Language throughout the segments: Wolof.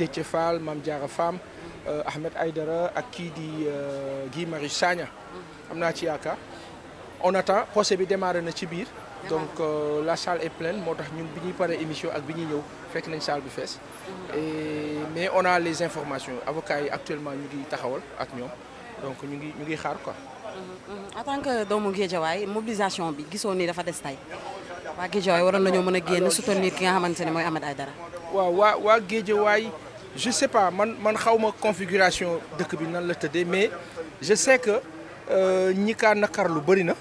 Déthié Fall Mame Diarra Fam Ahmed Aïdara ak kii di Guy Marius Sagna am naa ci yaakaar on attend procès bi démarré na ci biir donc la salle est pleine moo tax ñun bi ñuy paree émission ak bi ñuy ñëw fekk nañ salle bi fees mais on a les informations avocats yi actuellement ñu ngi taxawal ak ñoom donc ñu ngi xaar quoi. en tant que doomu Guédiawaye mobilisation bi gisoo ni dafa des tey waa Guédiawaye waroon nañoo mën a génn soutenir ki nga xamante ne mooy Ahmed Aïdara. waaw waa Guédiawaye je sais pas man xawma configuration dëkk bi nan la tëddee mais je sais que ñi kaa nakar lu bëri na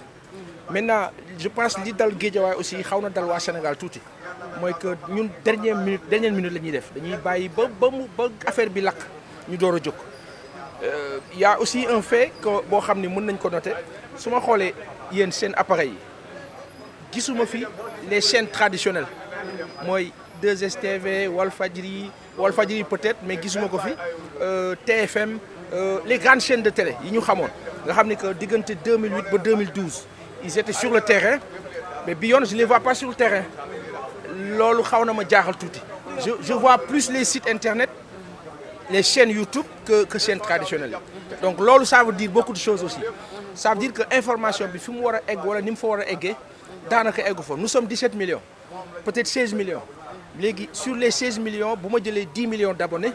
maintenant je pense li dal Guédiawaye aussi xaw na dal waa Sénégal tuuti mooy que ñun dernière minute la ñuy def dañuy bàyyi ba affaire bi lakk ñu door a jóg. Y a aussi un fait que boo xam ne mën nañ ko noter su ma xoolee yéen seen appareil yi gisuma fi les chaînes traditionnelles mooy 2STV Walfadjri peut-être mais gisuma ko fi TFM les grandes chaînes de télé yi ñu xamoon nga xam ne que diggante 2008 ba 2012 ils étaient sur le terrain mais bi yoon je les vois pas sur le terrain loolu xaw na ma jaaxal tuuti je vois plus les sites internet les chaînes YouTube que chaînes traditionnelles donc loolu ça veut dire beaucoup de choses aussi ça veut dire que information bi fi mu war a egg wala ni mu fa war a eggee daanaka eggu fa nous sommes 17 millions peut-être 16 millions léegi sur les 16 millions bu ma jëlee 10 millions d'abonnés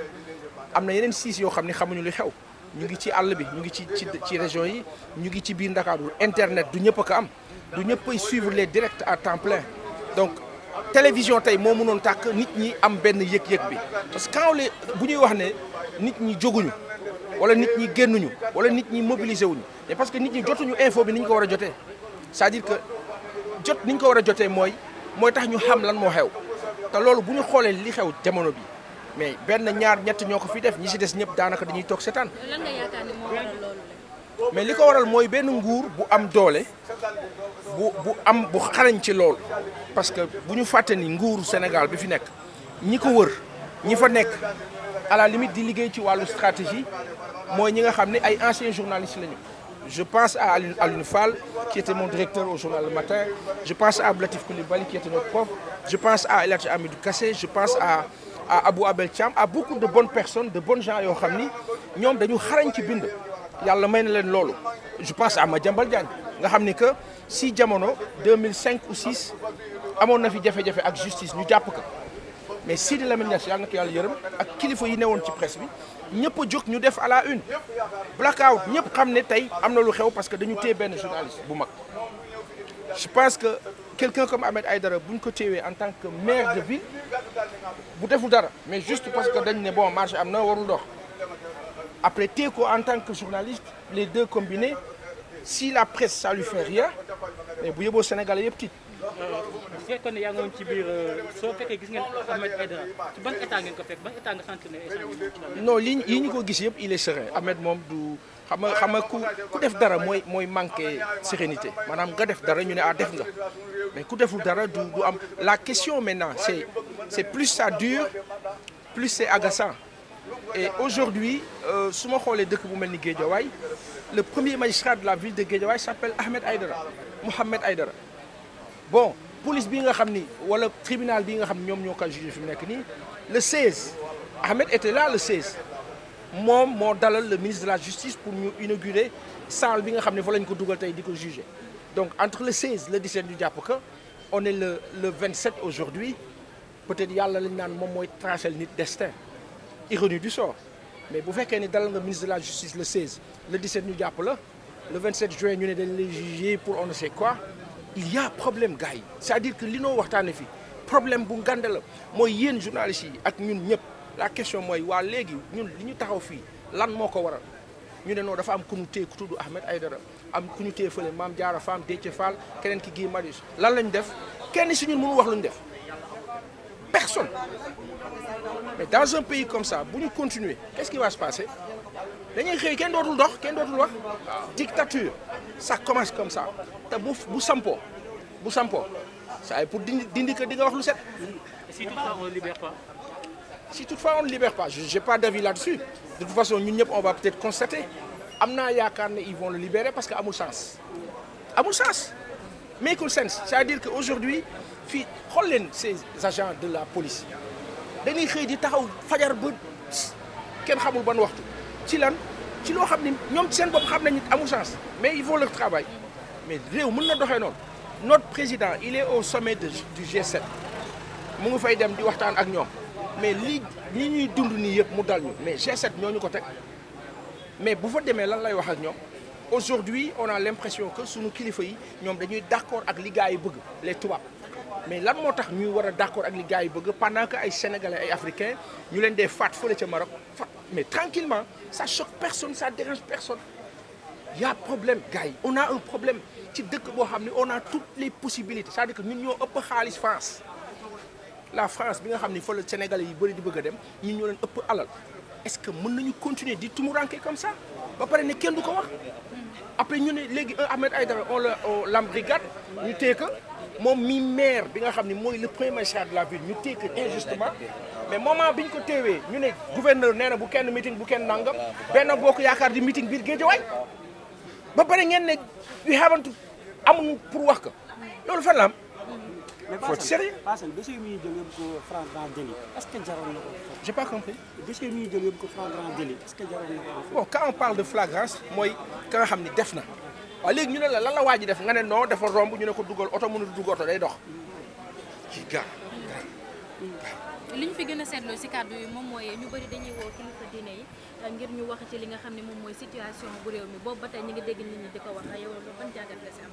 am na yeneen 6 yoo xam ne xamuñu lu xew ñu ngi ci àll bi ñu ngi ci région yi ñu ngi ci biir Ndakaaru internet du ñëpp a ko am du ñëpp ay suivre les directs à temps plein donc télévision tey moo mënoon tàkk nit ñi am benn yëg-yëg bi parce que quand bu ñuy wax ne nit ñi jóguñu wala nit ñi génnuñu wala nit ñi mobilisé wuñu mais parce que nit ñi jotuñu info bi ni ñu ko war a jotee c'est-à-dire que jot ni ñu ko war a jotee mooy tax ñu xam lan moo xew te loolu bu ñu xoolee li xew jamono bi mais benn ñaar ñett ñoo ko fi def ñi si des ñëpp daanaka dañuy toog seetaan. lan nga yaakaar ni moo waral loolu la. mais li ko waral mooy benn nguur bu am doole bu xarañ ci loolu parce que bu ñu fàtte ni nguuru Sénégal bi fi nekk ñi ko wër ñi fa nekk à la limite di liggéey ci wàllu stratégie mooy ñi nga xam ne ay anciens journalistes lañu. Je pense à Alioune Fall qui était mon directeur au journal Le Matin je pense à Ablatif Coulibaly qui était notre prof je pense à El Hadji Amidou Kassé je pense à Abou Abel Thiam à beaucoup de bonnes personnes de bons gens yoo xam ni ñoom dañu xarañ ci bind yàlla may na leen loolu je pense à Madiambal Diagne nga xam ni que si jamono 2005 ou 6 amoon na fi jafe-jafe ak justice ñu jàpp ko mais Sidi Lamine Niass yàlla na ko yàlla yërëm ak kilifa yi newoon ci presse bi ñëpp a jóg ñu def à la une blackout ñëpp xam ne tey am na lu xew parce que dañu téye benn journaliste bu mag je pense que quelqu'un comme Ahmed Aïdara bu ñu ko téewee en tant que maire de ville bu deful dara mais juste parce que dañ ne bon marché am na warul dox après téye ko en tant que journaliste les deux combinés si la presse ça lui fait rien mais bu yóbboo Sénégalais yëpp tiit. bu fekkoon ne yaa ngi woon ci biir soo fekkee gis ngeen Ahmed Aïdara ci ban état ngeen ko fekk ban état nga sentir ne non yi ñu ko gis yëpp il est serein Ahmed moom du xam nga ku def dara mooy manqué sérénité maanaam nga def dara ñu ne def nga mais ku deful dara du am la question maintenant c'est plus ça dure plus c'est agaçant et aujourd'hui su ma xoolee dëkk bu mel ni Guédiawaye le premier magistrat de la ville de Guédiawaye s'appelle Ahmed Aïdara Mohamed Aïdara bon police bi nga xam ni wala tribunal bi nga xam ni ñoom ñoo ko jugé fi mu nekk nii le 16 Ahmed était là le 16 moom moo dalal le ministre de la justice pour ñu inaugurer salle bi nga xam ne fa lañ ko dugal tey di ko jugé donc entre le 16 le 17 ñu jàpp que on est le 27 aujourd'hui peut-être yàlla lañ naan moom mooy tracer nit destin ironie du sort mais bu fekkee ni dalal nga ministre de la justice le 16 le 17 ñu jàpp la le 27 juin ñu ne dañ lay jugé pour on ne sait quoi il y a problème gars yi c'est-à-dire que li noo waxtaane fii problème bu ngande la mooy yéen journalistes yi ak ñun ñëpp la question mooy waa léegi ñun li ñu taxaw fii lan moo ko waral ñu ne non dafa am ku ñu téye ku tudd Ahmed Aïdara am ku ñu téye fële Mame Diarra Fam Déthié Fall keneen ki Guy Marius lan lañ def kenn si ñun mënu wax lu ñu def personne mais dans un pays comme ça bu ñu continuer qu'est-ce qui va se passer dañuy xëy kenn dootul dox kenn dootul wax dictature ça commence comme ça te bu sampoo ça est pour dindi que di nga wax lu set. si toutefois on ne libère pas. si toutefois on ne libère pas j'ai pas d'avis là-dessus de toute façon ñun ñëpp on va peut-être constater am naa yaakaar ne ils vont le libérer parce que amul sens makeul sense c'est-à-dire que aujourd'hui fii xool leen ces agents de la police dañuy xëy di taxaw fajar ba kenn xamul ban waxtu ci lan ci loo xam ni ñoom seen bopp xam nañu amul chance mais ils font leur travail mais réew mën na doxee noonu notre président il est au sommet du G7 mu ngi fay dem di waxtaan ak ñoom mais li ñuy dund nii yëpp mu dal ñu mais G7 ñooñu ko teg mais bu fa demee lan lay wax ak ñoom aujourd'hui on a l'impression que sunu kilifa yi ñoom dañuy d'accord ak li gars yi bëgg les tubaab mais lan moo tax ñuy war a d'accord ak li gars yi bëgg pendant que ay sénégalais ay africains ñu leen dee faat fële ca Maroc mais tranquillement ça choque personne ça dérange personne y a problème gars yi on a un problème ci dëkk boo xam ne on a toutes les possibilités c'est-à-dire que ñun ñoo ëpp xaalis France la France bi nga xam ne fa la sénégalais yi bëri di bëgg a dem ñun ñoo leen ëpp alal est-ce que mën nañu continuer di tumuranke comme ça ba pare ne kenn du ko wax après ñu ne léegi Ahmed Aïdara on l'embrigade ñu téye ko moom mi maire bi nga xam ne mooy le premier magistrat de la ville ñu téye ko injustement mais moment bi ñu ko téewee ñu ne gouverneur nee na bu kenn meeting bu kenn nangam benn bokk yaakaar di meeting biir Guédiawaye ba pare ngeen ne yu xamante amuñu pour wax ko loolu fan la am. faut être sérieux. Bassène dossier yi muy jël yóbbu ko flagrant délit est-ce que jaroon na ko. j'ai pas compris. dossier yi muy jël yóbbu ko flagrant délit est-ce que jaroon na ko. bon quand on parle de flagrance mooy ka nga xam ni def na waaw léegi ñu ne la lan la waa ji def nga ne non dafa romb ñu ne ko dugal oto mënul dugg oto day dox ci gars. li ñu fi gën a seetloo si kàddu yi moom mooy ñu bëri dañuy woo kilifa diine yi ngir ñu wax ci li nga xam ne moom mooy situation bu réew mi boobu ba tey ñu ngi dégg nit ñi di ko wax yow ban jàngat la si am.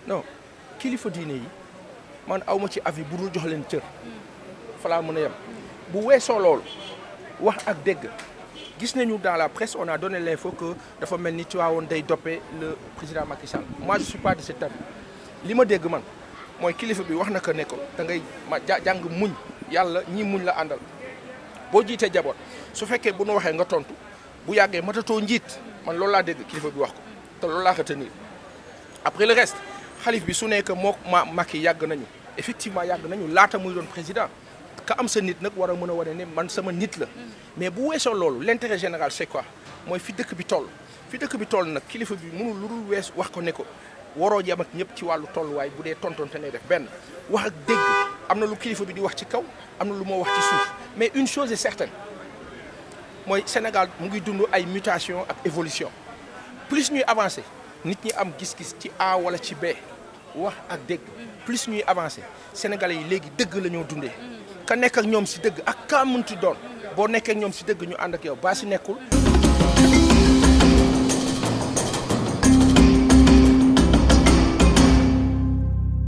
non kilifa diine yi man awma ci avis bu dul jox leen cër falaa mën a yem bu weesoo loolu wax ak dégg gis nañu dans la presse on a donné l'info que dafa mel ni Tivaouane day doppe le président Macky Sall moi je suis pas de cet avis li ma dégg man mooy kilifa bi wax na ko ne ko da ngay jàng muñ yàlla ñii muñ la àndal boo jiitee jaboot su fekkee bu nu waxee nga tontu bu yàggee matatoo njiit man loolu laa dégg kilifa bi wax ko te loolu laa retenir après le reste xalif bi su nekk moo Macky yàgg nañu effectivement yàgg nañu laata muy doon président ka am sa nit nag war a mën a wane ne man sama nit la mais bu weesoo loolu l'intérêt général c'est quoi mooy fi dëkk bi toll nag kilifa bi mënul lu dul wees wax ko ne ko waroo yem ak ñëpp ci wàllu tolluwaay bu dee tontonte ngay def benn wax ak dégg am na lu kilifa bi di wax ci kaw am na lu moo wax ci suuf mais une chose est certaine mooy Sénégal mu ngi dund ay mutation ak évolution plus ñuy avancer nit ñi am gis-gis ci A wala ci B wax ak dégg plus ñuy avancer sénégalais yi léegi dëgg la ñoo dundee ka nekk ak ñoom si dëgg ak ka mënti doon boo nekkee ak ñoom si dëgg ñu ànd ak yow baa si nekkul